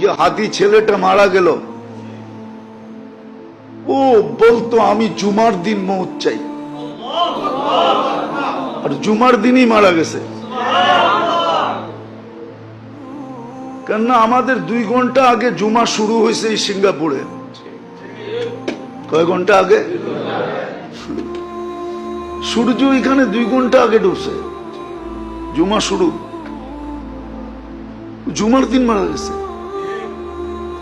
যে হাতি ছেলেটা মারা গেল, ও বলতো আমি জুমার দিন মৌত চাই, আর জুমার দিনই মারা গেছে। কেননা আমাদের 2 ঘন্টা আগে জুমা শুরু হয়েছে এই সিঙ্গাপুরে। কয় ঘন্টা আগে? সূর্য এখানে 2 ঘন্টা আগে ডুবছে, জুমা শুরু। জুমার দিন মারা গেছে।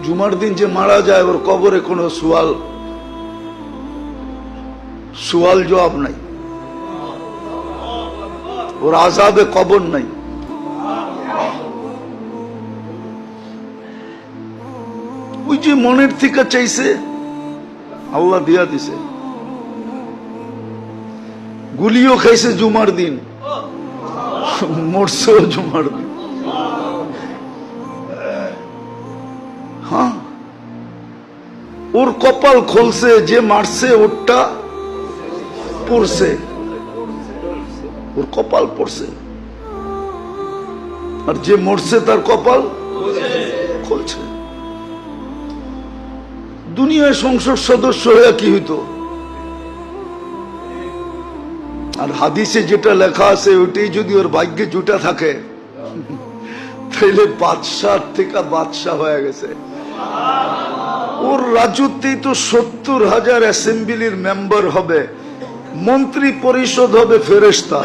জুমার দিন যে মারা যায় ওর কবরে কোনো সুয়াল জবাব নাই, ওর আযাবে কবর নাই। ওই যে মনের থেকে চাইছে আল্লাহ দিয়া দিছে। গুলিও খাইছে জুমার দিন, মরছেও জুমার দিন। হ্যাঁ, ওর কপাল খুলছে, যে মারছে ওরটা পড়ছে, ওর কপাল পড়ছে, আর যে মরছে তার কপাল খুলছে। দুনিয়ায় সংসদ সদস্য হয়ে কি হইতো? আর হাদিসে যেটা লেখা আছে ওইটাই যদি ওর ভাগ্যে জুটা থাকে তাহলে বাদশাহ থেকে বাদশাহ হয়ে গেছে। ওর রাজত্বেই তো 70,000 অ্যাসেম্বলির মেম্বার হবে, মন্ত্রী পরিষদ হবে ফেরেশতা।